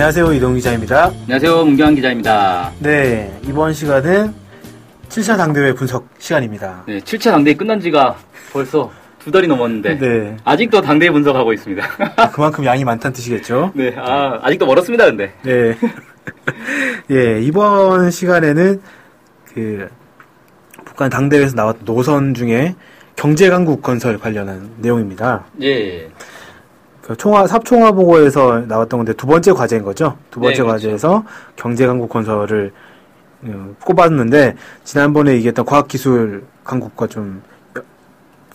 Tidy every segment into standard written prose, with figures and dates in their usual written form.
안녕하세요. 이동 기자입니다. 안녕하세요. 문경환 기자입니다. 네, 이번 시간은 7차 당대회 분석 시간입니다. 네, 7차 당대회 끝난 지가 벌써 2달이 넘었는데 네. 아직도 당대회 분석하고 있습니다. 그만큼 양이 많다는 뜻이겠죠? 네, 아직도 멀었습니다, 근데. 네. 예, 이번 시간에는 북한 당대회에서 나왔던 노선 중에 경제강국 건설 관련한 내용입니다. 예. 삽총화 보고에서 나왔던 건데 두 번째 과제인 거죠. 두 번째 네, 과제에서 그렇죠. 경제강국 건설을 꼽았는데 지난번에 얘기했던 과학기술 강국과 좀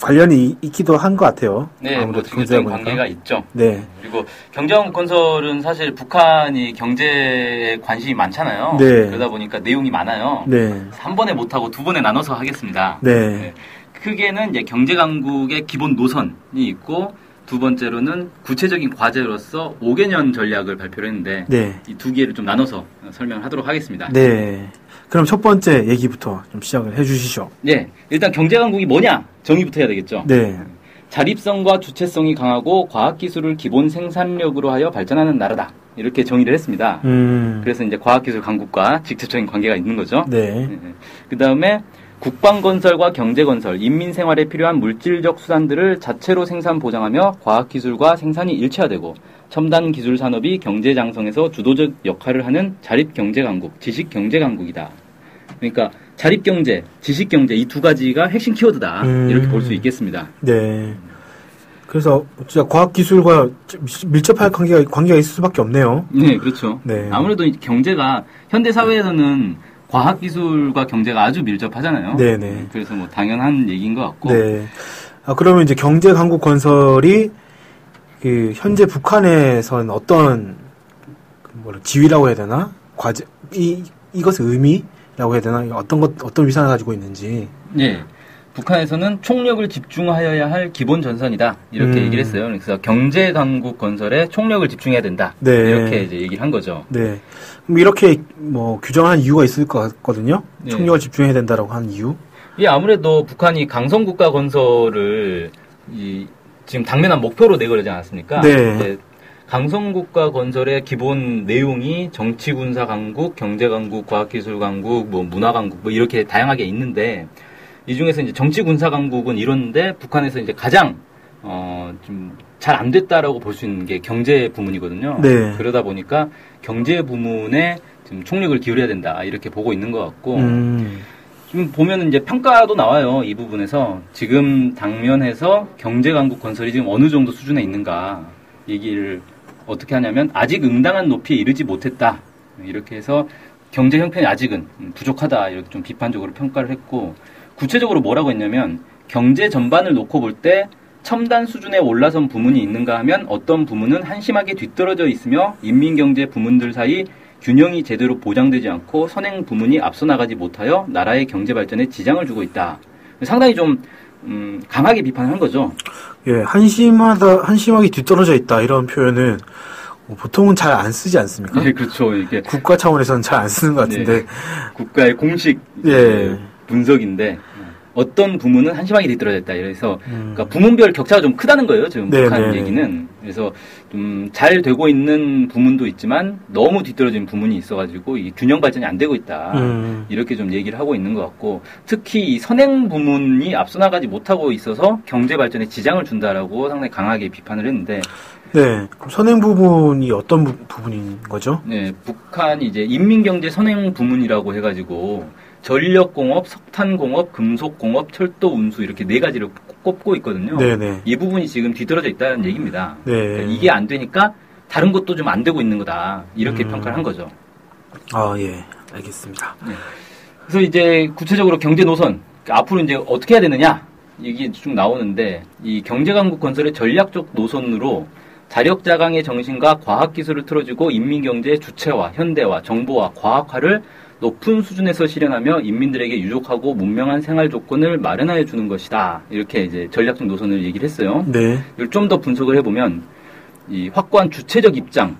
관련이 있기도 한 것 같아요. 네, 뭐 직접적인 관계가 있죠. 네. 그리고 경제강국 건설은 사실 북한이 경제에 관심이 많잖아요. 네. 그러다 보니까 내용이 많아요. 네. 한 번에 못하고 두 번에 나눠서 하겠습니다. 네. 네. 크게는 이제 경제강국의 기본 노선이 있고 두 번째로는 구체적인 과제로서 5개년 전략을 발표를 했는데 네. 이 두 개를 좀 나눠서 설명하도록 하겠습니다. 네. 그럼 첫 번째 얘기부터 좀 시작을 해주시죠. 네, 일단 경제강국이 뭐냐 정의부터 해야 되겠죠. 네. 자립성과 주체성이 강하고 과학기술을 기본 생산력으로 하여 발전하는 나라다. 이렇게 정의를 했습니다. 그래서 이제 과학기술 강국과 직접적인 관계가 있는 거죠. 네. 그 다음에 국방건설과 경제건설, 인민생활에 필요한 물질적 수단들을 자체로 생산 보장하며 과학기술과 생산이 일체화되고 첨단 기술 산업이 경제 장성에서 주도적 역할을 하는 자립경제강국, 지식경제강국이다. 그러니까 자립경제, 지식경제 이 두 가지가 핵심 키워드다. 이렇게 볼 수 있겠습니다. 네. 그래서 진짜 과학기술과 밀접한 관계가 있을 수밖에 없네요. 네, 그렇죠. 네. 아무래도 경제가 현대사회에서는 과학기술과 경제가 아주 밀접하잖아요. 네네. 그래서 뭐 당연한 얘기인 것 같고. 네. 그러면 이제 경제강국 건설이 현재 북한에선 어떤 지위라고 해야 되나? 과제 이것의 의미라고 해야 되나? 어떤 위상을 가지고 있는지. 네. 북한에서는 총력을 집중하여야 할 기본 전선이다. 이렇게 얘기를 했어요. 그래서 경제강국 건설에 총력을 집중해야 된다. 네. 이렇게 이제 얘기를 한 거죠. 네. 이렇게 규정한 이유가 있을 것 같거든요. 네. 총력을 집중해야 된다라고 하는 이유. 이 아무래도 북한이 강성국가 건설을 지금 당면한 목표로 내걸지 않았습니까? 네. 강성국가 건설의 기본 내용이 정치군사 강국, 경제강국, 과학기술 강국, 문화강국 이렇게 다양하게 있는데 이 중에서 이제 정치군사 강국은 이런데 북한에서 이제 가장 좀 잘 안 됐다라고 볼 수 있는 게 경제 부문이거든요. 네. 그러다 보니까 경제 부문에 좀 총력을 기울여야 된다 이렇게 보고 있는 것 같고 지금 보면 이제 평가도 나와요. 이 부분에서 지금 당면에서 경제강국 건설이 지금 어느 정도 수준에 있는가 얘기를 어떻게 하냐면 아직 응당한 높이에 이르지 못했다 이렇게 해서 경제 형편이 아직은 부족하다 이렇게 좀 비판적으로 평가를 했고 구체적으로 뭐라고 했냐면 경제 전반을 놓고 볼 때 첨단 수준에 올라선 부문이 있는가 하면 어떤 부문은 한심하게 뒤떨어져 있으며 인민경제 부문들 사이 균형이 제대로 보장되지 않고 선행 부문이 앞서 나가지 못하여 나라의 경제 발전에 지장을 주고 있다. 상당히 좀 강하게 비판한 거죠. 예, 한심하게 뒤떨어져 있다 이런 표현은 보통은 잘 안 쓰지 않습니까? 네, 그렇죠. 이게 국가 차원에서는 잘 안 쓰는 것 같은데. 네, 국가의 공식 예. 분석인데 어떤 부문은 한심하게 뒤떨어졌다. 그래서 그러니까 부문별 격차가 좀 크다는 거예요. 지금 북한 얘기는. 그래서 좀 잘 되고 있는 부문도 있지만 너무 뒤떨어진 부문이 있어가지고 이 균형 발전이 안 되고 있다. 이렇게 좀 얘기를 하고 있는 것 같고 특히 이 선행 부문이 앞서 나가지 못하고 있어서 경제 발전에 지장을 준다라고 상당히 강하게 비판을 했는데. 네. 그럼 선행 부분이 어떤 부분인 거죠? 네, 북한이 이제 인민경제 선행 부문이라고 해가지고 전력공업, 석탄공업, 금속공업, 철도 운수 이렇게 네 가지를 꼽고 있거든요. 네네. 이 부분이 지금 뒤떨어져 있다는 얘기입니다. 네. 그러니까 이게 안 되니까 다른 것도 좀 안 되고 있는 거다. 이렇게 평가를 한 거죠. 예. 알겠습니다. 네. 그래서 이제 구체적으로 경제 노선, 앞으로 이제 어떻게 해야 되느냐 얘기 쭉 나오는데 이 경제강국 건설의 전략적 노선으로 자력자강의 정신과 과학기술을 틀어주고 인민경제의 주체화, 현대화, 정보화, 과학화를 높은 수준에서 실현하며 인민들에게 유족하고 문명한 생활 조건을 마련하여 주는 것이다. 이렇게 이제 전략적 노선을 얘기를 했어요. 네. 이걸 좀 더 분석을 해보면 이 확고한 주체적 입장을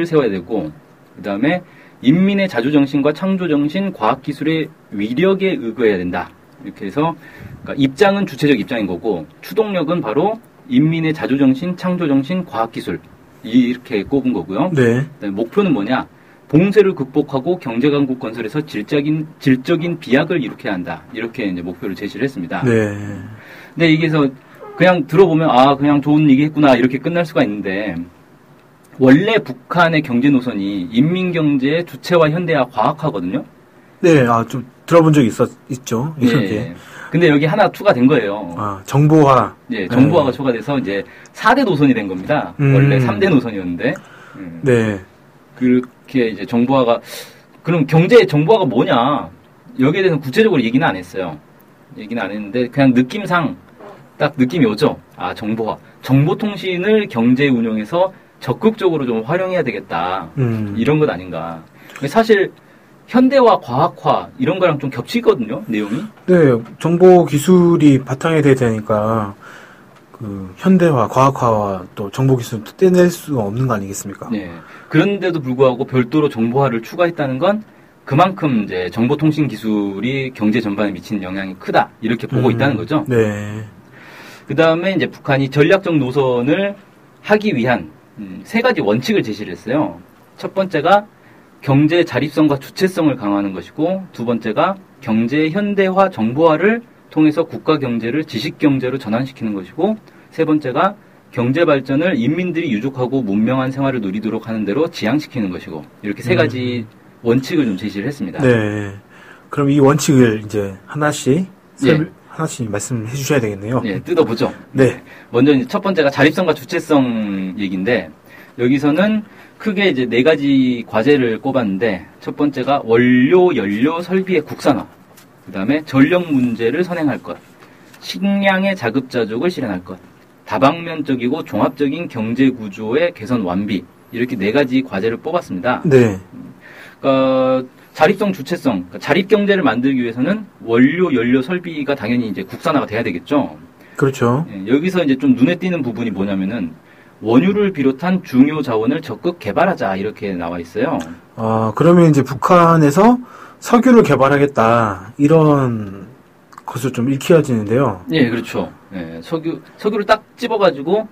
세워야 되고 그 다음에 인민의 자주정신과 창조정신, 과학기술의 위력에 의거해야 된다. 이렇게 해서 그러니까 입장은 주체적 입장인 거고 추동력은 바로 인민의 자주정신, 창조정신, 과학기술 이렇게 꼽은 거고요. 네. 그다음에 목표는 뭐냐? 봉쇄를 극복하고 경제강국 건설에서 질적인 비약을 일으켜야 한다. 이렇게 이제 목표를 제시를 했습니다. 네. 근데 이게서 그냥 들어보면 그냥 좋은 얘기했구나 이렇게 끝날 수가 있는데 원래 북한의 경제 노선이 인민경제의 주체화, 현대화, 과학화거든요. 네, 좀 들어본 적이 있죠. 이렇게. 예. 근데 여기 하나 추가된 거예요. 정보화. 예, 정보화가 추가돼서 이제 4대 노선이 된 겁니다. 원래 3대 노선이었는데. 네. 그렇게 이제 정보화가, 그럼 경제 정보화가 뭐냐? 여기에 대해서 구체적으로 얘기는 안 했어요. 얘기는 안 했는데, 그냥 느낌상 딱 느낌이 오죠? 정보화. 정보통신을 경제 운영에서 적극적으로 좀 활용해야 되겠다. 이런 것 아닌가. 사실, 현대화, 과학화 이런 거랑 좀 겹치거든요, 내용이. 네, 정보 기술이 바탕이 돼야 되니까 그 현대화, 과학화와 또 정보 기술도 떼낼 수가 없는 거 아니겠습니까? 네. 그런데도 불구하고 별도로 정보화를 추가했다는 건 그만큼 이제 정보통신 기술이 경제 전반에 미치는 영향이 크다 이렇게 보고 있다는 거죠. 네. 그 다음에 이제 북한이 전략적 노선을 하기 위한 3가지 원칙을 제시를 했어요. 첫 번째가 경제 자립성과 주체성을 강화하는 것이고, 두 번째가 경제 현대화 정보화를 통해서 국가 경제를 지식 경제로 전환시키는 것이고, 세 번째가 경제 발전을 인민들이 유족하고 문명한 생활을 누리도록 하는 대로 지향시키는 것이고, 이렇게 3가지 원칙을 좀 제시를 했습니다. 네. 그럼 이 원칙을 이제 하나씩 말씀해 주셔야 되겠네요. 네, 뜯어보죠. 네. 먼저 이제 첫 번째가 자립성과 주체성 얘기인데, 여기서는 크게 이제 4가지 과제를 꼽았는데, 첫 번째가 원료, 연료, 설비의 국산화, 그 다음에 전력 문제를 선행할 것, 식량의 자급자족을 실현할 것, 다방면적이고 종합적인 경제 구조의 개선 완비, 이렇게 4가지 과제를 뽑았습니다. 네. 그러니까 자립성, 주체성, 그러니까 자립 경제를 만들기 위해서는 원료, 연료, 설비가 당연히 이제 국산화가 돼야 되겠죠. 그렇죠. 여기서 이제 좀 눈에 띄는 부분이 뭐냐면은 원유를 비롯한 중요 자원을 적극 개발하자 이렇게 나와 있어요. 그러면 이제 북한에서 석유를 개발하겠다 이런 것을 좀 읽혀지는데요. 예, 그렇죠. 예, 석유를 딱 집어가지고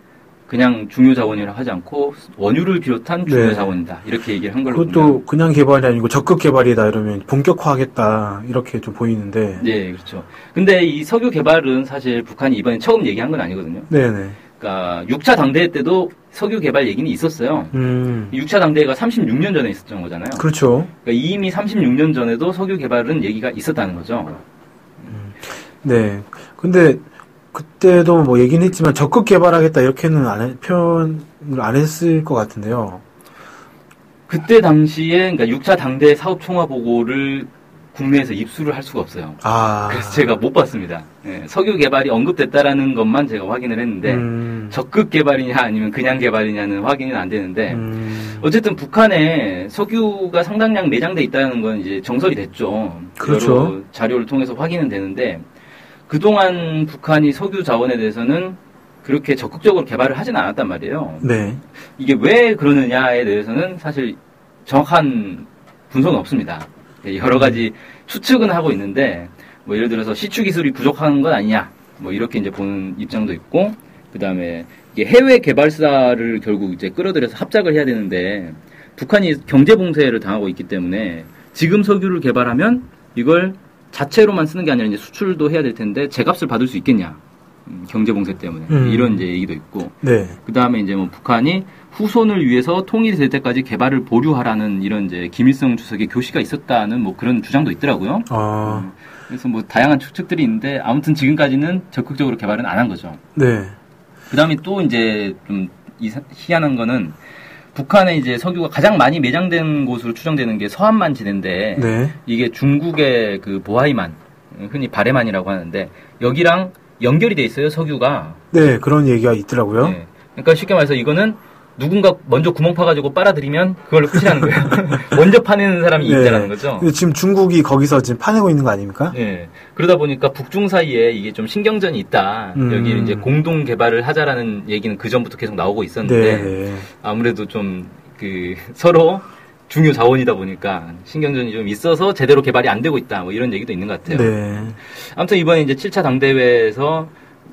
그냥 중요 자원이라 하지 않고 원유를 비롯한 중요 자원이다 이렇게 얘기를 한 걸로 그것도 보면. 그냥 개발이 아니고 적극 개발이다 이러면 본격화하겠다 이렇게 좀 보이는데. 예, 그렇죠. 근데 이 석유 개발은 사실 북한이 이번에 처음 얘기한 건 아니거든요. 네네. 그러니까 6차 당대회 때도 석유 개발 얘기는 있었어요. 6차 당대회가 36년 전에 있었던 거잖아요. 그렇죠. 그러니까 이미 36년 전에도 석유 개발은 얘기가 있었다는 거죠. 네. 근데 그때도 뭐 얘기는 했지만 적극 개발하겠다 이렇게는 표현을 안 했을 것 같은데요. 그때 당시에 그러니까 6차 당대회 사업 총화 보고를 국내에서 입수를 할 수가 없어요. 그래서 제가 못 봤습니다. 네, 석유 개발이 언급됐다라는 것만 제가 확인을 했는데 적극 개발이냐 아니면 그냥 개발이냐는 확인은 안 되는데 어쨌든 북한에 석유가 상당량 내장돼 있다는 건 이제 정설이 됐죠. 그렇죠. 여러 자료를 통해서 확인은 되는데 그동안 북한이 석유 자원에 대해서는 그렇게 적극적으로 개발을 하진 않았단 말이에요. 네. 이게 왜 그러느냐에 대해서는 사실 정확한 분석은 없습니다. 여러 가지 추측은 하고 있는데, 뭐 예를 들어서 시추 기술이 부족한 건 아니냐, 뭐 이렇게 이제 보는 입장도 있고, 그 다음에 이게 해외 개발사를 결국 이제 끌어들여서 합작을 해야 되는데, 북한이 경제 봉쇄를 당하고 있기 때문에 지금 석유를 개발하면 이걸 자체로만 쓰는 게 아니라 이제 수출도 해야 될 텐데 제값을 받을 수 있겠냐, 경제 봉쇄 때문에 이런 이제 얘기도 있고, 네. 그 다음에 이제 뭐 북한이 후손을 위해서 통일이 될 때까지 개발을 보류하라는 이런 이제 김일성 주석의 교시가 있었다는 뭐 그런 주장도 있더라고요. 그래서 뭐 다양한 추측들이 있는데 아무튼 지금까지는 적극적으로 개발은 안 한 거죠. 네. 그 다음에 또 이제 좀 희한한 거는 북한에 이제 석유가 가장 많이 매장된 곳으로 추정되는 게 서한만 지대인데 네. 이게 중국의 그 보하이만, 흔히 바레만이라고 하는데 여기랑 연결이 돼 있어요, 석유가. 네, 그런 얘기가 있더라고요. 네. 그러니까 쉽게 말해서 이거는 누군가 먼저 구멍 파가지고 빨아들이면 그걸로 끝이라는 거예요. 먼저 파내는 사람이 있다라는 거죠. 지금 중국이 거기서 지금 파내고 있는 거 아닙니까? 네. 그러다 보니까 북중 사이에 이게 좀 신경전이 있다. 여기 이제 공동 개발을 하자라는 얘기는 그 전부터 계속 나오고 있었는데 네. 아무래도 좀 그 서로 중요 자원이다 보니까 신경전이 좀 있어서 제대로 개발이 안 되고 있다. 뭐 이런 얘기도 있는 것 같아요. 네. 아무튼 이번에 이제 7차 당대회에서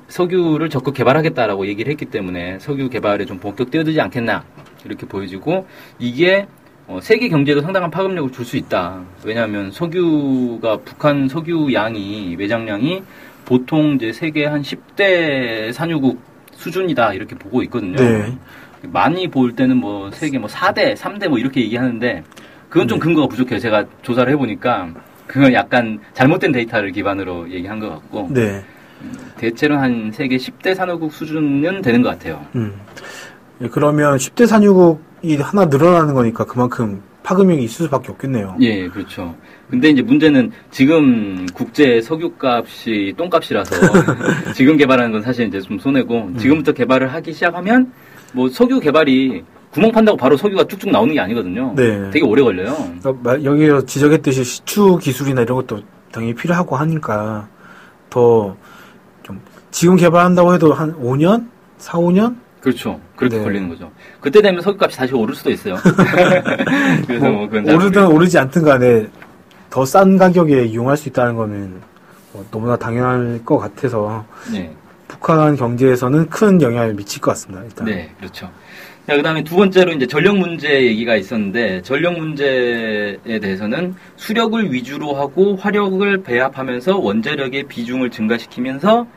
석유를 적극 개발하겠다라고 얘기를 했기 때문에 석유 개발에 좀 본격 뛰어들지 않겠나 이렇게 보여지고 이게 세계 경제에도 상당한 파급력을 줄 수 있다. 왜냐하면 석유가 북한 석유 양이 매장량이 보통 이제 세계 한 10대 산유국 수준이다 이렇게 보고 있거든요. 네. 많이 볼 때는 뭐 세계 뭐 4대, 3대 뭐 이렇게 얘기하는데 그건 좀 근거가 부족해요. 제가 조사를 해보니까 그건 약간 잘못된 데이터를 기반으로 얘기한 것 같고 네. 대체로 한 세계 10대 산유국 수준은 되는 것 같아요. 예, 그러면 10대 산유국이 하나 늘어나는 거니까 그만큼 파급력이 있을 수밖에 없겠네요. 예, 그렇죠. 근데 이제 문제는 지금 국제 석유값이 똥값이라서 지금 개발하는 건 사실 이제 좀 손해고 지금부터 개발을 하기 시작하면 뭐 석유 개발이 구멍 판다고 바로 석유가 쭉쭉 나오는 게 아니거든요. 네. 되게 오래 걸려요. 여기서 지적했듯이 시추 기술이나 이런 것도 당연히 필요하고 하니까 더 좀 지금 개발한다고 해도 한 5년? 4, 5년? 그렇죠. 그렇게 네. 걸리는 거죠. 그때 되면 석유값이 다시 오를 수도 있어요. 그래서 뭐 그건 오르든 오르지 않든 간에 더 싼 가격에 이용할 수 있다는 거는 너무나 당연할 것 같아서 네. 북한 경제에서는 큰 영향을 미칠 것 같습니다. 일단. 네, 그렇죠. 자, 그 다음에 두 번째로 이제 전력 문제 얘기가 있었는데, 전력 문제에 대해서는 수력을 위주로 하고 화력을 배합하면서 원자력의 비중을 증가시키면서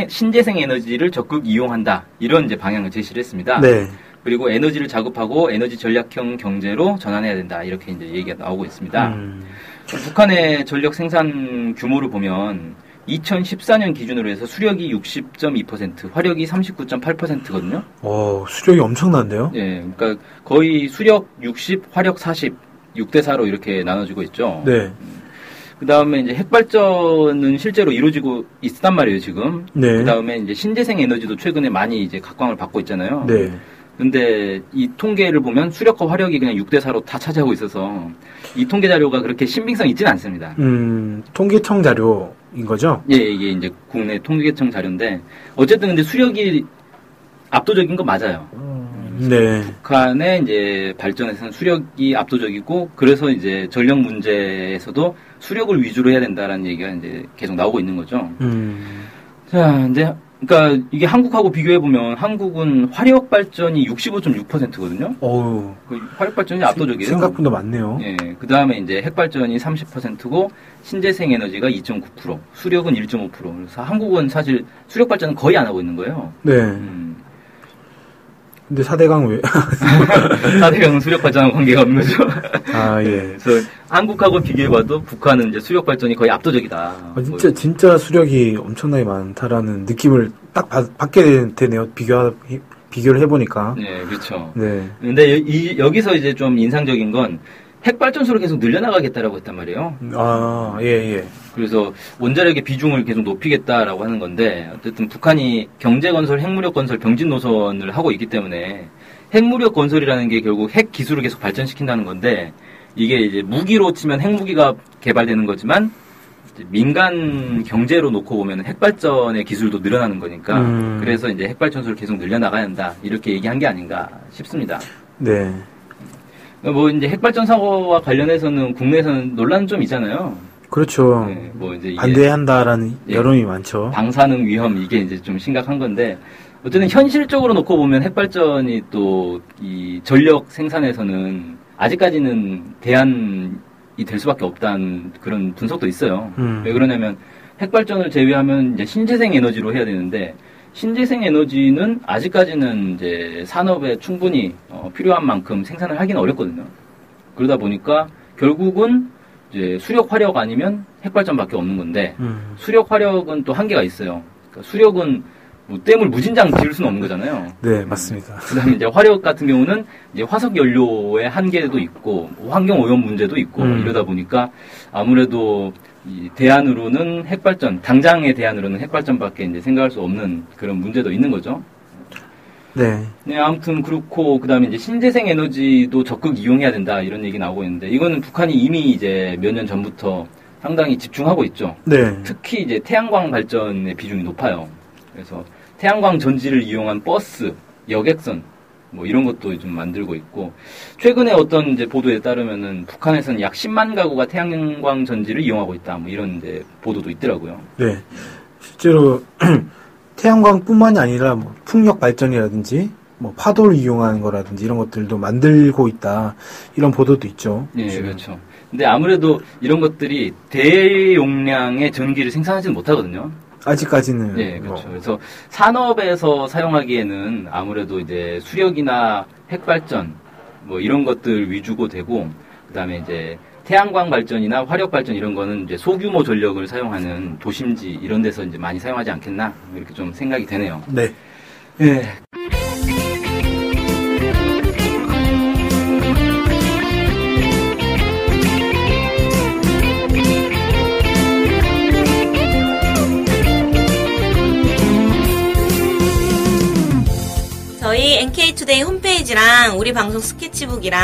신재생 에너지를 적극 이용한다. 이런 이제 방향을 제시를 했습니다. 네. 그리고 에너지를 자급하고 에너지 전략형 경제로 전환해야 된다. 이렇게 이제 얘기가 나오고 있습니다. 북한의 전력 생산 규모를 보면 2014년 기준으로 해서 수력이 60.2%, 화력이 39.8%거든요. 수력이 엄청난데요? 예, 그러니까 거의 수력 60, 화력 40, 6대 4로 이렇게 나눠지고 있죠. 네. 그 다음에 이제 핵발전은 실제로 이루어지고 있단 말이에요, 지금. 네. 그 다음에 이제 신재생 에너지도 최근에 많이 이제 각광을 받고 있잖아요. 네. 근데 이 통계를 보면 수력과 화력이 그냥 6대 4로 다 차지하고 있어서 이 통계 자료가 그렇게 신빙성 있지는 않습니다. 통계청 자료인 거죠? 예, 이게 이제 국내 통계청 자료인데 어쨌든 근데 수력이 압도적인 거 맞아요. 네. 북한의 이제 발전에서는 수력이 압도적이고 그래서 이제 전력 문제에서도 수력을 위주로 해야 된다라는 얘기가 이제 계속 나오고 있는 거죠. 자, 이제 그러니까 이게 한국하고 비교해 보면 한국은 화력 발전이 65.6%거든요. 어우. 그 화력 발전이 압도적이에요. 생각보다 많네요. 예. 그다음에 이제 핵 발전이 30%고 신재생 에너지가 2.9%, 수력은 1.5%. 그래서 한국은 사실 수력 발전은 거의 안 하고 있는 거예요. 네. 근데 4대강 왜? 4대강은 수력 발전하고 관계가 없는 거죠. 아, 예. 그래서 한국하고 비교해봐도 북한은 이제 수력 발전이 거의 압도적이다. 진짜 수력이 엄청나게 많다라는 느낌을 딱 받게 되네요. 비교를 해보니까. 네, 그렇죠. 네. 근데 여기서 이제 좀 인상적인 건 핵발전소를 계속 늘려나가겠다라고 했단 말이에요. 아, 예. 그래서 원자력의 비중을 계속 높이겠다라고 하는 건데, 어쨌든 북한이 경제건설, 핵무력 건설, 병진 노선을 하고 있기 때문에 핵무력 건설이라는 게 결국 핵 기술을 계속 발전시킨다는 건데, 이게 이제 무기로 치면 핵무기가 개발되는 거지만, 민간 경제로 놓고 보면 핵발전의 기술도 늘어나는 거니까, 그래서 이제 핵발전소를 계속 늘려나가야 한다. 이렇게 얘기한 게 아닌가 싶습니다. 네. 뭐 이제 핵발전 사고와 관련해서는 국내에서는 논란 좀 있잖아요. 그렇죠. 네, 뭐 이제 반대한다라는 여론이 많죠. 방사능 위험 이게 이제 좀 심각한 건데 어쨌든 현실적으로 놓고 보면 핵발전이 또 이 전력 생산에서는 아직까지는 대안이 될 수밖에 없다는 그런 분석도 있어요. 왜 그러냐면 핵발전을 제외하면 이제 신재생 에너지로 해야 되는데. 신재생 에너지는 아직까지는 이제 산업에 충분히 필요한 만큼 생산을 하기는 어렵거든요. 그러다 보니까 결국은 이제 수력 화력 아니면 핵발전밖에 없는 건데 수력 화력은 또 한계가 있어요. 그러니까 수력은 뭐 댐을 무진장 지을 수는 없는 거잖아요. 네, 맞습니다. 그다음에 이제 화력 같은 경우는 이제 화석 연료의 한계도 있고 환경 오염 문제도 있고 이러다 보니까 아무래도 이 대안으로는 핵발전, 당장의 대안으로는 핵발전밖에 이제 생각할 수 없는 그런 문제도 있는 거죠. 네. 네, 아무튼 그렇고 그다음에 이제 신재생 에너지도 적극 이용해야 된다 이런 얘기 나오고 있는데 이거는 북한이 이미 이제 몇 년 전부터 상당히 집중하고 있죠. 네. 특히 이제 태양광 발전의 비중이 높아요. 그래서 태양광 전지를 이용한 버스, 여객선 뭐 이런 것도 좀 만들고 있고 최근에 어떤 이제 보도에 따르면은 북한에서는 약 10만 가구가 태양광 전지를 이용하고 있다 뭐 이런 이제 보도도 있더라고요. 네, 실제로 태양광뿐만이 아니라 뭐 풍력 발전이라든지 뭐 파도를 이용하는 거라든지 이런 것들도 만들고 있다. 이런 보도도 있죠. 네, 그렇죠. 근데 아무래도 이런 것들이 대용량의 전기를 생산하지는 못하거든요. 아직까지는. 네, 그렇죠. 그래서 산업에서 사용하기에는 아무래도 이제 수력이나 핵발전 뭐 이런 것들 위주고 되고, 그다음에 이제 태양광 발전이나 화력 발전 이런 거는 이제 소규모 전력을 사용하는 도심지 이런 데서 이제 많이 사용하지 않겠나 이렇게 좀 생각이 되네요. 네. 네. 저희 NK투데이 홈페이지랑 우리 방송 스케치북이랑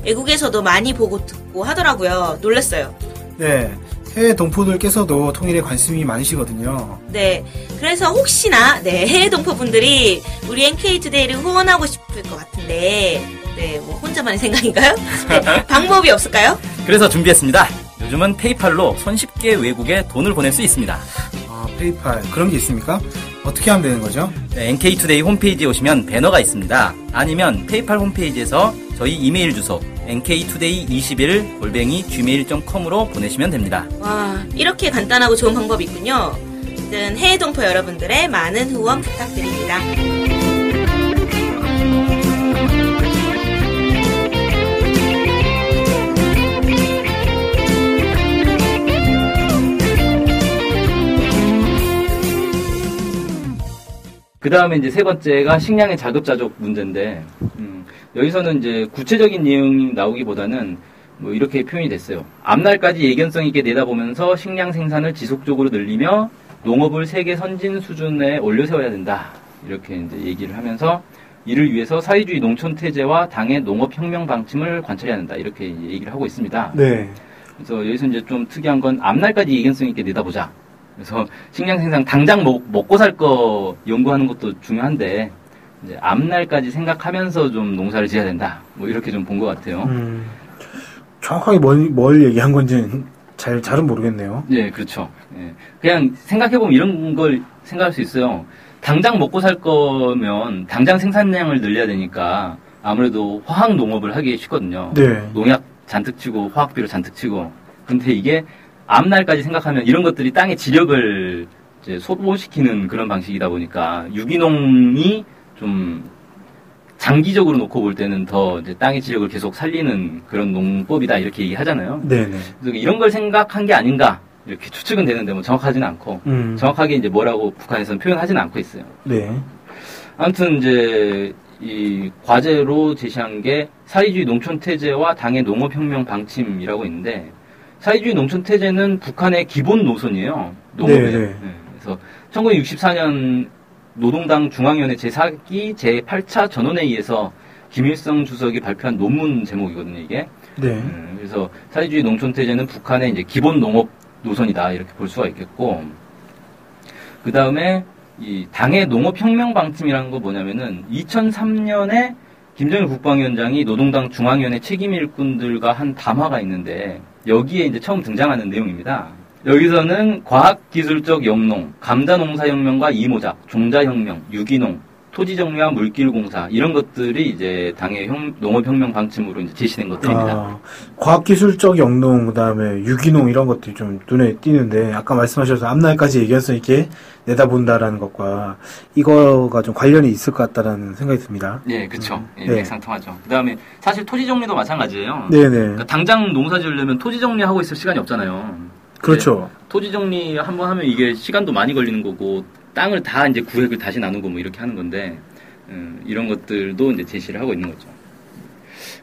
외국에서도 많이 보고 듣고 하더라고요. 놀랐어요. 네. 해외 동포들께서도 통일에 관심이 많으시거든요. 네. 그래서 혹시나 해외 동포분들이 우리 NK투데이를 후원하고 싶을 것 같은데 뭐 혼자만의 생각인가요? 네, 방법이 없을까요? 그래서 준비했습니다. 요즘은 페이팔로 손쉽게 외국에 돈을 보낼 수 있습니다. 아, 페이팔 그런 게 있습니까? 어떻게 하면 되는 거죠? 네, NK투데이 홈페이지에 오시면 배너가 있습니다. 아니면 페이팔 홈페이지에서 저희 이메일 주소 nktoday21@gmail.com으로 보내시면 됩니다. 와, 이렇게 간단하고 좋은 방법이 있군요. 해외 동포 여러분들의 많은 후원 부탁드립니다. 그 다음에 이제 세 번째가 식량의 자급자족 문제인데, 여기서는 이제 구체적인 내용이 나오기보다는 뭐 이렇게 표현이 됐어요. 앞날까지 예견성 있게 내다보면서 식량 생산을 지속적으로 늘리며 농업을 세계 선진 수준에 올려 세워야 된다. 이렇게 이제 얘기를 하면서 이를 위해서 사회주의 농촌 태제와 당의 농업혁명 방침을 관철해야 한다. 이렇게 얘기를 하고 있습니다. 네. 그래서 여기서 이제 좀 특이한 건 앞날까지 예견성 있게 내다보자. 그래서 식량 생산 당장 먹고 살 거 연구하는 것도 중요한데 이제 앞날까지 생각하면서 좀 농사를 지어야 된다. 뭐 이렇게 좀 본 것 같아요. 정확하게 뭘 얘기한 건지는 잘은 모르겠네요. 네, 그렇죠. 예. 그냥 생각해보면 이런 걸 생각할 수 있어요. 당장 먹고 살 거면 당장 생산량을 늘려야 되니까 아무래도 화학 농업을 하기 쉽거든요. 네. 농약 잔뜩 치고 화학비료 잔뜩 치고. 근데 이게 앞날까지 생각하면 이런 것들이 땅의 지력을 이제 소모시키는 그런 방식이다 보니까 유기농이 좀 장기적으로 놓고 볼 때는 더 이제 땅의 지력을 계속 살리는 그런 농법이다 이렇게 얘기하잖아요. 네네. 그래서 이런 걸 생각한 게 아닌가 이렇게 추측은 되는데 뭐 정확하지는 않고 정확하게 이제 뭐라고 북한에서는 표현하지는 않고 있어요. 네. 아무튼 이제 이 과제로 제시한 게 사회주의 농촌 태제와 당의 농업혁명 방침이라고 있는데. 사회주의 농촌 태제는 북한의 기본 노선이에요. 농업에. 네, 그래서 1964년 노동당 중앙위원회 제4기 제8차 전원회의에서 김일성 주석이 발표한 논문 제목이거든요, 이게. 네. 그래서 사회주의 농촌 태제는 북한의 이제 기본 농업 노선이다 이렇게 볼 수가 있겠고, 그 다음에 이 당의 농업혁명 방침이라는 거 뭐냐면은 2003년에 김정일 국방위원장이 노동당 중앙위원회 책임 일꾼들과 한 담화가 있는데 여기에 이제 처음 등장하는 내용입니다. 여기서는 과학기술적 영농, 감자농사혁명과 이모작, 종자혁명, 유기농, 토지정리와 물길공사 이런 것들이 이제 당의 농업혁명 방침으로 이제 제시된 것들입니다. 과학기술적 영농, 그다음에 유기농 이런 것들이 좀 눈에 띄는데 아까 말씀하셔서 앞날까지 예견성 있게 내다본다라는 것과 이거가 좀 관련이 있을 것 같다라는 생각이 듭니다. 네, 그렇죠. 맥상통하죠. 그다음에 사실 토지정리도 마찬가지예요. 네네. 그러니까 당장 농사 지으려면 토지정리하고 있을 시간이 없잖아요. 그렇죠. 토지정리 한번 하면 이게 시간도 많이 걸리는 거고 땅을 다 이제 구획을 다시 나누고 뭐 이렇게 하는 건데 이런 것들도 이제 제시를 하고 있는 거죠.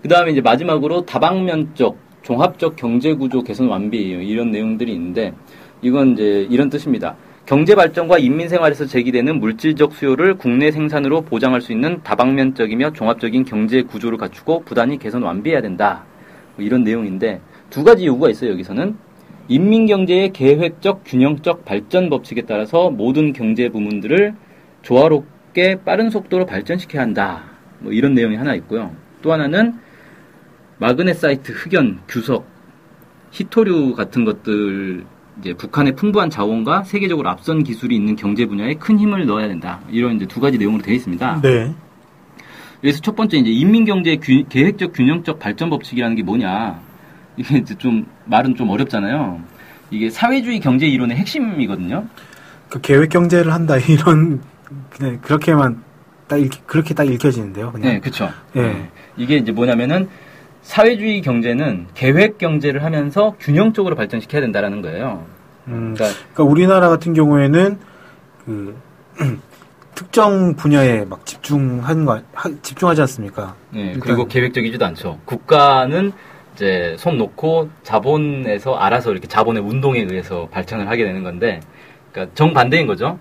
그 다음에 이제 마지막으로 다방면적 종합적 경제구조 개선 완비 이런 내용들이 있는데 이건 이제 이런 뜻입니다. 경제 발전과 인민 생활에서 제기되는 물질적 수요를 국내 생산으로 보장할 수 있는 다방면적이며 종합적인 경제 구조를 갖추고 부단히 개선 완비해야 된다. 뭐 이런 내용인데 두 가지 요구가 있어요. 여기서는 인민경제의 계획적 균형적 발전 법칙에 따라서 모든 경제 부문들을 조화롭게 빠른 속도로 발전시켜야 한다. 뭐 이런 내용이 하나 있고요. 또 하나는 마그네사이트, 흑연, 규석, 히토류 같은 것들 이제 북한의 풍부한 자원과 세계적으로 앞선 기술이 있는 경제 분야에 큰 힘을 넣어야 된다. 이런 이제 두 가지 내용으로 되어 있습니다. 네. 그래서 첫 번째 이제 인민경제의 계획적 균형적 발전 법칙이라는 게 뭐냐. 이게 이제 좀 말은 좀 어렵잖아요. 이게 사회주의 경제 이론의 핵심이거든요. 그 계획 경제를 한다 이런 그냥 그렇게만 그렇게 딱 읽혀지는데요. 그냥. 네, 그렇죠. 예. 이게 이제 뭐냐면은 사회주의 경제는 계획 경제를 하면서 균형적으로 발전시켜야 된다라는 거예요. 그러니까 우리나라 같은 경우에는 그 특정 분야에 막 집중하지 않습니까? 네, 그리고 계획적이지도 않죠. 국가는 이제 손 놓고 자본에서 알아서 이렇게 자본의 운동에 의해서 발전을 하게 되는 건데, 그러니까 정반대인 거죠.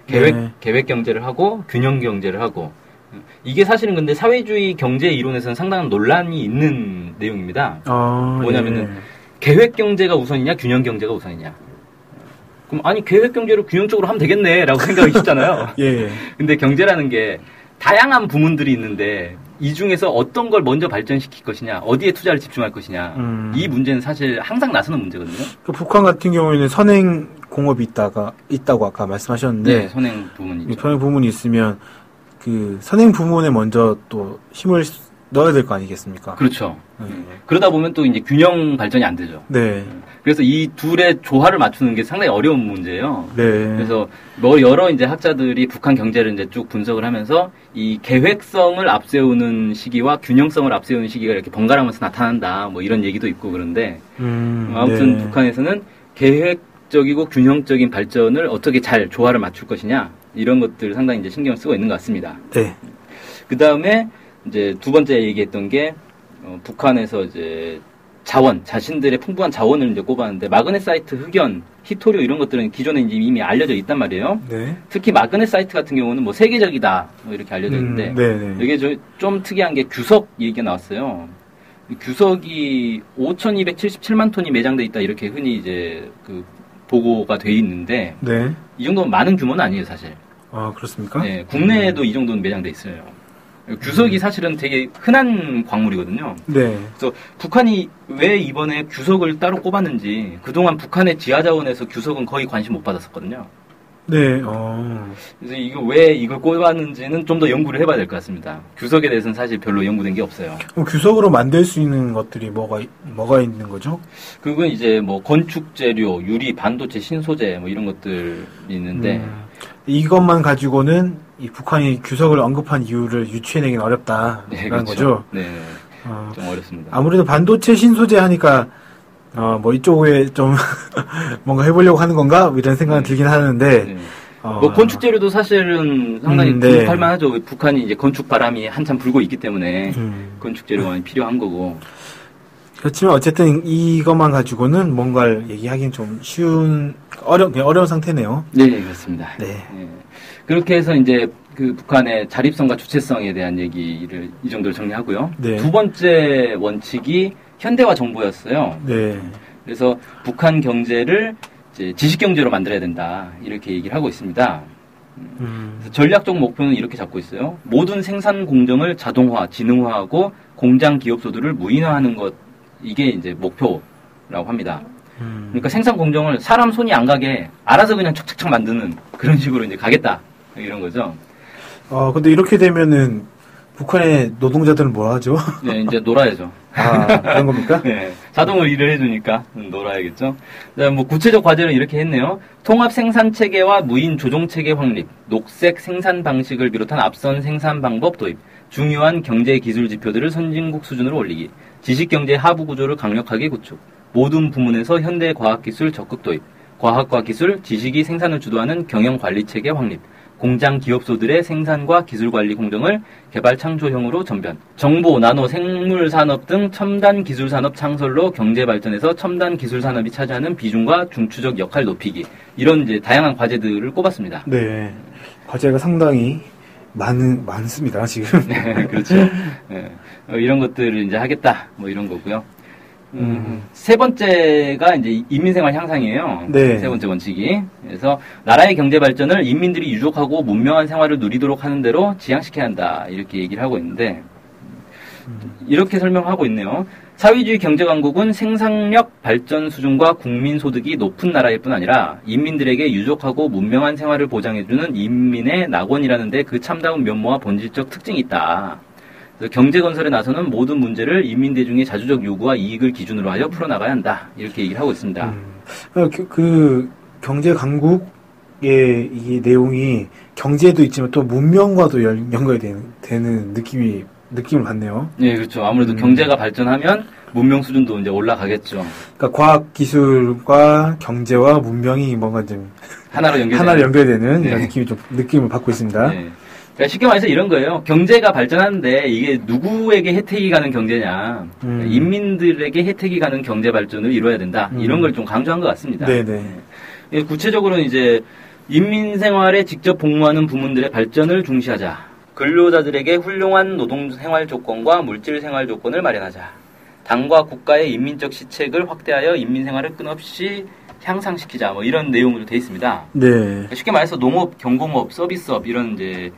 계획 경제를 하고 균형 경제를 하고, 이게 사실은 근데 사회주의 경제 이론에서는 상당한 논란이 있는 내용입니다. 뭐냐면은 계획 경제가 우선이냐 균형 경제가 우선이냐. 그럼 아니 계획 경제를 균형적으로 하면 되겠네라고 생각이 쉽잖아요. 예. 근데 경제라는 게 다양한 부문들이 있는데 이 중에서 어떤 걸 먼저 발전시킬 것이냐, 어디에 투자를 집중할 것이냐, 이 문제는 사실 항상 나서는 문제거든요. 그 북한 같은 경우에는 선행 공업이 있다고 아까 말씀하셨는데, 네, 선행 부문이 있죠. 선행 부문이 있으면 그 선행 부문에 먼저 또 힘을 넣어야 될 거 아니겠습니까? 그렇죠. 그러다 보면 또 이제 균형 발전이 안 되죠. 네. 그래서 이 둘의 조화를 맞추는 게 상당히 어려운 문제예요. 네. 그래서 여러 이제 학자들이 북한 경제를 이제 쭉 분석을 하면서 이 계획성을 앞세우는 시기와 균형성을 앞세우는 시기가 이렇게 번갈아가면서 나타난다. 뭐 이런 얘기도 있고 그런데 아무튼 네. 북한에서는 계획적이고 균형적인 발전을 어떻게 잘 조화를 맞출 것이냐 이런 것들 상당히 이제 신경을 쓰고 있는 것 같습니다. 네. 그 다음에 이제 두 번째 얘기했던 게 북한에서 이제 자신들의 풍부한 자원을 이제 꼽았는데 마그네사이트, 흑연, 히토류 이런 것들은 기존에 이제 이미 알려져 있단 말이에요. 네. 특히 마그네사이트 같은 경우는 뭐 세계적이다 뭐 이렇게 알려져 있는데 네네. 이게 좀 특이한 게 규석 얘기가 나왔어요. 규석이 5,277만 톤이 매장돼 있다 이렇게 흔히 이제 그 보고가 돼 있는데 네. 이 정도면 많은 규모는 아니에요 사실. 아 그렇습니까? 네, 국내에도 이 정도는 매장돼 있어요. 규석이 사실은 되게 흔한 광물이거든요. 네. 그래서 북한이 왜 이번에 규석을 따로 꼽았는지 그동안 북한의 지하자원에서 규석은 거의 관심 못 받았었거든요. 네. 그래서 이거 왜 이걸 꼽았는지는 좀 더 연구를 해봐야 될 것 같습니다. 규석에 대해서는 사실 별로 연구된 게 없어요. 그럼 규석으로 만들 수 있는 것들이 뭐가 있는 거죠? 그건 이제 뭐 건축 재료, 유리, 반도체, 신소재 뭐 이런 것들이 있는데 이것만 가지고는 이 북한이 규석을 언급한 이유를 유추해내기는 어렵다라는 네, 그렇죠. 거죠. 네, 좀 어렵습니다. 아무래도 반도체 신소재 하니까 뭐 이쪽에 좀 뭔가 해보려고 하는 건가 이런 생각은 들긴 하는데. 네. 뭐 건축 재료도 사실은 상당히 네. 구입할 만하죠. 북한이 이제 건축 바람이 한참 불고 있기 때문에 건축 재료가 많이 필요한 거고. 그렇지만 어쨌든 이것만 가지고는 뭔가를 얘기하기는 좀 어려운 상태네요. 네, 그렇습니다. 네. 네. 그렇게 해서 이제 그 북한의 자립성과 주체성에 대한 얘기를 이 정도로 정리하고요. 네. 두 번째 원칙이 현대화 정보였어요. 네. 그래서 북한 경제를 이제 지식 경제로 만들어야 된다 이렇게 얘기를 하고 있습니다. 그래서 전략적 목표는 이렇게 잡고 있어요. 모든 생산 공정을 자동화, 지능화하고 공장 기업소들을 무인화하는 것 이게 이제 목표라고 합니다. 그러니까 생산 공정을 사람 손이 안 가게 알아서 그냥 척척척 만드는 그런 식으로 이제 가겠다 이런 거죠. 근데 이렇게 되면은 북한의 노동자들은 뭐 하죠? 네, 이제 놀아야죠. 그런 겁니까? 네, 자동으로 일을 해주니까 놀아야겠죠. 뭐 구체적 과제는 이렇게 했네요. 통합 생산 체계와 무인 조종 체계 확립, 녹색 생산 방식을 비롯한 앞선 생산 방법 도입, 중요한 경제 기술 지표들을 선진국 수준으로 올리기, 지식 경제 하부 구조를 강력하게 구축, 모든 부문에서 현대 과학 기술 적극 도입, 과학과 기술, 지식이 생산을 주도하는 경영 관리 체계 확립, 공장 기업소들의 생산과 기술관리 공정을 개발 창조형으로 전변, 정보, 나노, 생물 산업 등 첨단 기술 산업 창설로 경제 발전에서 첨단 기술 산업이 차지하는 비중과 중추적 역할 높이기. 이런 이제 다양한 과제들을 꼽았습니다. 네. 과제가 상당히 많습니다, 지금. 네, 그렇죠. 네. 이런 것들을 이제 하겠다. 뭐 이런 거고요. 세 번째가 이제 인민생활 향상이에요. 네. 세 번째 원칙이. 그래서 나라의 경제 발전을 인민들이 유족하고 문명한 생활을 누리도록 하는 대로 지향시켜야 한다. 이렇게 얘기를 하고 있는데 이렇게 설명하고 있네요. 사회주의 경제강국은 생산력 발전 수준과 국민 소득이 높은 나라일 뿐 아니라 인민들에게 유족하고 문명한 생활을 보장해주는 인민의 낙원이라는 데 그 참다운 면모와 본질적 특징이 있다. 그래서 경제 건설에 나서는 모든 문제를 인민 대중의 자주적 요구와 이익을 기준으로 하여 풀어나가야 한다. 이렇게 얘기를 하고 있습니다. 그 경제 강국의 이 내용이 경제도 있지만 또 문명과도 연결이 되는 느낌을 받네요. 네, 그렇죠. 아무래도 경제가 발전하면 문명 수준도 이제 올라가겠죠. 그러니까 과학 기술과 경제와 문명이 뭔가 좀 하나로 연결되는 네. 이런 느낌을 받고 있습니다. 네. 그러니까 쉽게 말해서 이런 거예요. 경제가 발전하는데 이게 누구에게 혜택이 가는 경제냐. 인민들에게 혜택이 가는 경제 발전을 이루어야 된다. 이런 걸 좀 강조한 것 같습니다. 네네. 구체적으로는 이제 인민 생활에 직접 복무하는 부문들의 발전을 중시하자. 근로자들에게 훌륭한 노동 생활 조건과 물질 생활 조건을 마련하자. 당과 국가의 인민적 시책을 확대하여 인민 생활을 끊없이 향상시키자. 뭐 이런 내용으로 되어 있습니다. 네. 쉽게 말해서 농업, 경공업, 서비스업 이런 이제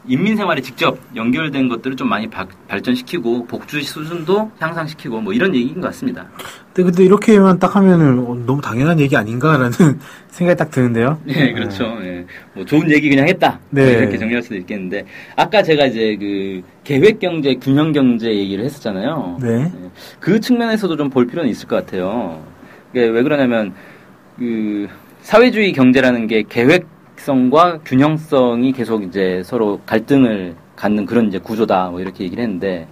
인민 생활에 직접 연결된 것들을 좀 많이 발전시키고 복지 수준도 향상시키고 뭐 이런 얘기인 것 같습니다. 근데 이렇게만 딱 하면은 너무 당연한 얘기 아닌가라는 생각이 딱 드는데요. 네, 그렇죠. 네. 뭐 좋은 얘기 그냥 했다. 네. 이렇게 정리할 수도 있겠는데 아까 제가 이제 그 계획 경제, 균형 경제 얘기를 했었잖아요. 네. 그 측면에서도 좀 볼 필요는 있을 것 같아요. 왜 그러냐면 그 사회주의 경제라는 게 계획성과 균형성이 계속 이제 서로 갈등을 갖는 그런 이제 구조다. 뭐 이렇게 얘기를 했는데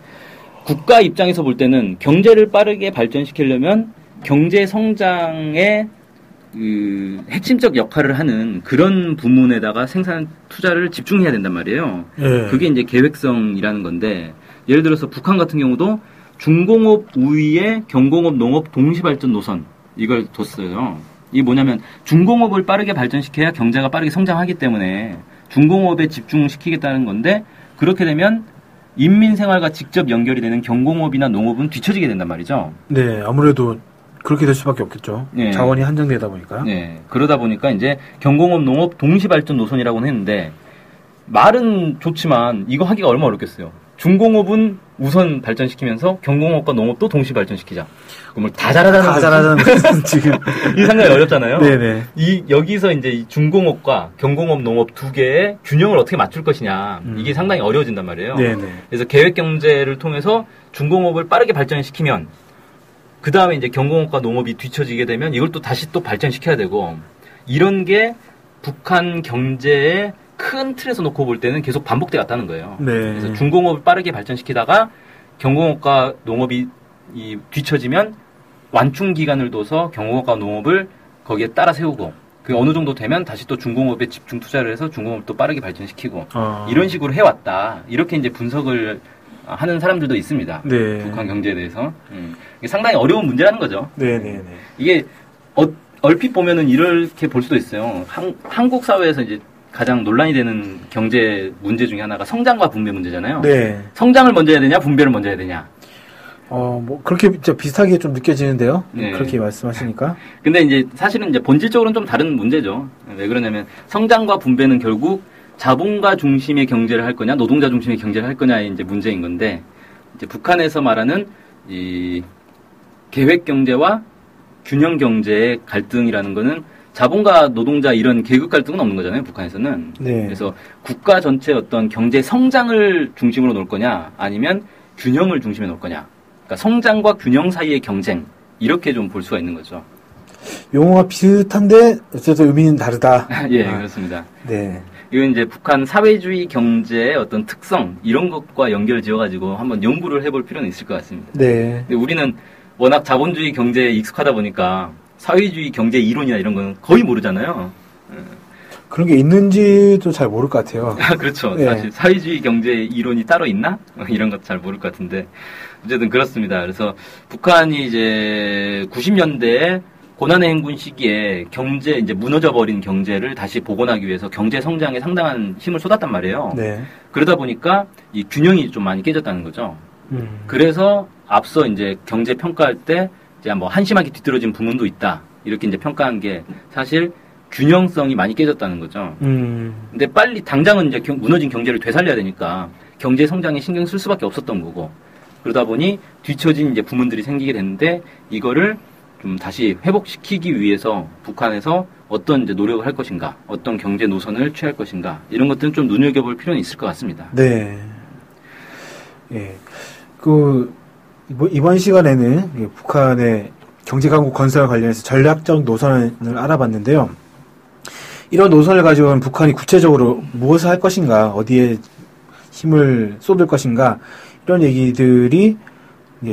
국가 입장에서 볼 때는 경제를 빠르게 발전시키려면 경제 성장에 그 핵심적 역할을 하는 그런 부문에다가 생산 투자를 집중해야 된단 말이에요. 네. 그게 이제 계획성이라는 건데 예를 들어서 북한 같은 경우도 중공업 우위에 경공업 농업 동시 발전 노선 이걸 뒀어요. 이게 뭐냐면 중공업을 빠르게 발전시켜야 경제가 빠르게 성장하기 때문에 중공업에 집중시키겠다는 건데 그렇게 되면 인민 생활과 직접 연결이 되는 경공업이나 농업은 뒤처지게 된단 말이죠. 네, 아무래도 그렇게 될 수밖에 없겠죠. 네. 자원이 한정되다 보니까. 네, 그러다 보니까 이제 경공업 농업 동시 발전 노선이라고는 했는데 말은 좋지만 이거 하기가 얼마나 어렵겠어요. 중공업은 우선 발전시키면서 경공업과 농업도 동시 발전시키자. 그럼 다 잘하자는 것은 지금 이 상당히 어렵잖아요. 네네. 여기서 이제 이 중공업과 경공업 농업 두 개의 균형을 어떻게 맞출 것이냐. 이게 상당히 어려워진단 말이에요. 네네. 그래서 계획 경제를 통해서 중공업을 빠르게 발전시키면 그 다음에 이제 경공업과 농업이 뒤처지게 되면 이걸 또 다시 또 발전시켜야 되고 이런 게 북한 경제의 큰 틀에서 놓고 볼 때는 계속 반복돼 왔다는 거예요. 네. 그래서 중공업을 빠르게 발전시키다가 경공업과 농업이 뒤처지면 완충 기간을 둬서 경공업과 농업을 거기에 따라 세우고 그 어느 정도 되면 다시 또 중공업에 집중 투자를 해서 중공업도 빠르게 발전시키고 이런 식으로 해왔다. 이렇게 이제 분석을 하는 사람들도 있습니다. 네. 북한 경제에 대해서. 이게 상당히 어려운 문제라는 거죠. 네네네. 이게 얼핏 보면은 이렇게 볼 수도 있어요. 한국 사회에서 이제 가장 논란이 되는 경제 문제 중에 하나가 성장과 분배 문제잖아요. 네. 성장을 먼저 해야 되냐, 분배를 먼저 해야 되냐. 뭐 그렇게 진짜 비슷하게 좀 느껴지는데요. 네. 그렇게 말씀하시니까. 근데 이제 사실은 이제 본질적으로는 좀 다른 문제죠. 왜 그러냐면 성장과 분배는 결국 자본가 중심의 경제를 할 거냐, 노동자 중심의 경제를 할 거냐의 이제 문제인 건데, 이제 북한에서 말하는 이 계획 경제와 균형 경제의 갈등이라는 거는 자본가 노동자 이런 계급 갈등은 없는 거잖아요, 북한에서는. 네. 그래서 국가 전체 어떤 경제 성장을 중심으로 놓을 거냐, 아니면 균형을 중심에 놓을 거냐. 그러니까 성장과 균형 사이의 경쟁, 이렇게 좀 볼 수가 있는 거죠. 용어가 비슷한데 어쨌든 의미는 다르다. 예, 그렇습니다. 네. 이건 이제 북한 사회주의 경제의 어떤 특성, 이런 것과 연결 지어가지고 한번 연구를 해볼 필요는 있을 것 같습니다. 네. 근데 우리는 워낙 자본주의 경제에 익숙하다 보니까 사회주의 경제 이론이나 이런 건 거의 모르잖아요. 그런 게 있는지도 잘 모를 것 같아요. 그렇죠. 네. 사실 사회주의 경제 이론이 따로 있나? 이런 것도 잘 모를 것 같은데 어쨌든 그렇습니다. 그래서 북한이 이제 90년대에 고난의 행군 시기에 경제 이제 무너져 버린 경제를 다시 복원하기 위해서 경제 성장에 상당한 힘을 쏟았단 말이에요. 네. 그러다 보니까 이 균형이 좀 많이 깨졌다는 거죠. 그래서 앞서 이제 경제 평가할 때 이제 뭐 한심하게 뒤떨어진 부문도 있다. 이렇게 이제 평가한 게 사실 균형성이 많이 깨졌다는 거죠. 근데 빨리 당장은 이제 무너진 경제를 되살려야 되니까 경제 성장에 신경 쓸 수밖에 없었던 거고. 그러다 보니 뒤처진 이제 부문들이 생기게 됐는데 이거를 좀 다시 회복시키기 위해서 북한에서 어떤 이제 노력을 할 것인가, 어떤 경제 노선을 취할 것인가 이런 것들은 좀 눈여겨볼 필요는 있을 것 같습니다. 네. 예. 이번 시간에는 북한의 경제강국 건설 관련해서 전략적 노선을 알아봤는데요. 이런 노선을 가지고 북한이 구체적으로 무엇을 할 것인가, 어디에 힘을 쏟을 것인가, 이런 얘기들이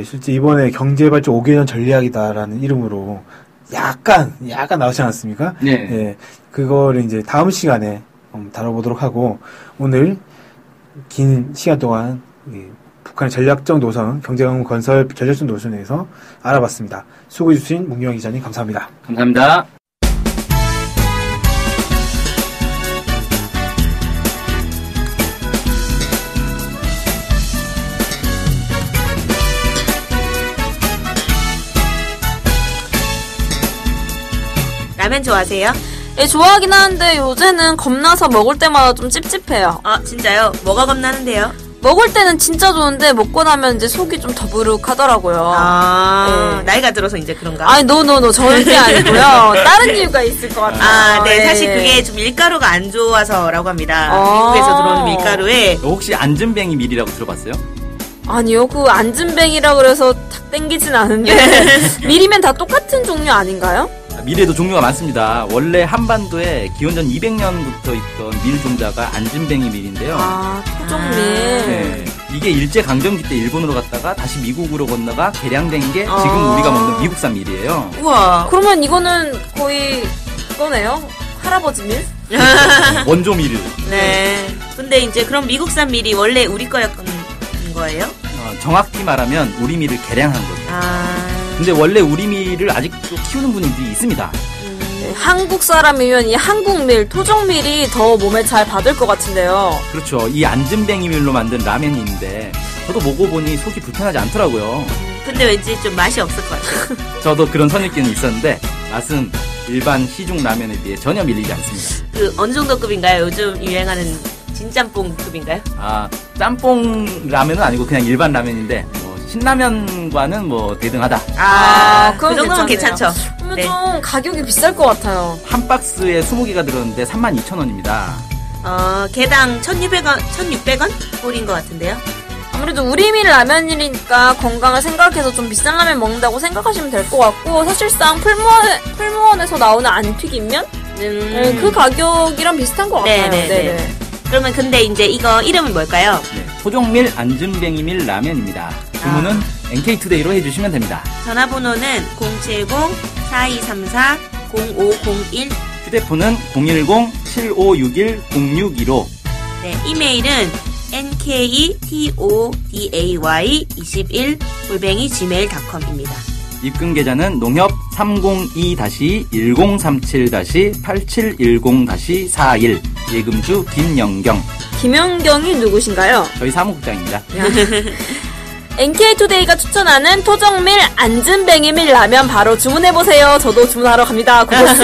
실제 이번에 경제발전 5개년 전략이다라는 이름으로 약간 나오지 않았습니까? 네. 예. 그거를 이제 다음 시간에 다뤄보도록 하고, 오늘 긴 시간 동안 북한의 전략적 노선, 경제강국 건설 전략적 노선에 대해서 알아봤습니다. 수고해주신 문경환 기자님 감사합니다. 감사합니다. 라면 좋아하세요? 예, 좋아하긴 하는데 요새는 겁나서 먹을 때마다 좀 찝찝해요. 아, 진짜요? 뭐가 겁나는데요? 먹을 때는 진짜 좋은데 먹고 나면 이제 속이 좀 더부룩하더라고요. 아, 네. 나이가 들어서 이제 그런가? 아니, 노 절대 아니고요. 다른 이유가 있을 것 같아요. 아, 네. 네. 사실 그게 좀 밀가루가 안 좋아서라고 합니다. 미국에서 들어오는 밀가루에. 혹시 안전뱅이 밀이라고 들어봤어요? 아니요, 그 안진뱅이라 그래서 탁 땡기진 않은데 밀이면 다 똑같은 종류 아닌가요? 밀에도 종류가 많습니다. 원래 한반도에 기원전 200년부터 있던 밀 종자가 안진뱅이 밀인데요. 아, 토종밀. 네, 이게 일제강점기 때 일본으로 갔다가 다시 미국으로 건너가 개량된 게 지금 우리가 먹는 미국산 밀이에요. 우와. 그러면 이거는 거의 그거네요? 할아버지 밀? 원조 밀을. 네. 근데 이제 그럼 미국산 밀이 원래 우리 거였던 거예요? 정확히 말하면 우리 밀을 개량한 거죠. 아. 근데 원래 우리 밀을 아직도 키우는 분들이 있습니다. 한국 사람이면 이 한국밀, 토종밀이 더 몸에 잘 받을 것 같은데요. 그렇죠. 이 안진뱅이 밀로 만든 라면이 있는데 저도 먹어보니 속이 불편하지 않더라고요. 근데 왠지 좀 맛이 없을 것 같아요. 저도 그런 선입견이 있었는데 맛은 일반 시중 라면에 비해 전혀 밀리지 않습니다. 그 어느 정도 급인가요? 요즘 유행하는 진짬뽕 급인가요? 아, 짬뽕 라면은 아니고 그냥 일반 라면인데 신라면과는 뭐 대등하다. 그 그건 정도면 괜찮네요. 괜찮죠. 그러면 네. 좀 가격이 비쌀 것 같아요. 한 박스에 20개가 들었는데 32,000원입니다. 개당 1,600원 꼴인 것 같은데요. 아무래도 우리밀 라면이니까 건강을 생각해서 좀 비싼 라면 먹는다고 생각하시면 될 것 같고, 사실상 풀무원에서 나오는 안튀김면? 네, 그 가격이랑 비슷한 것 같아요. 네네. 그러면 근데 이제 이거 이름은 뭘까요? 네, 토종밀 안진뱅이밀 라면입니다. 주문은 NK투데이로 해주시면 됩니다. 전화번호는 070-4234-0501. 휴대폰은 010-7561-0615. 네, 이메일은 nktoday21@gmail.com입니다. 입금 계좌는 농협 302-1037-8710-41 예금주 김영경. 김연경이 누구신가요? 저희 사무국장입니다. NK투데이가 추천하는 토종밀 안진뱅이밀 라면 바로 주문해보세요. 저도 주문하러 갑니다. 고고씨.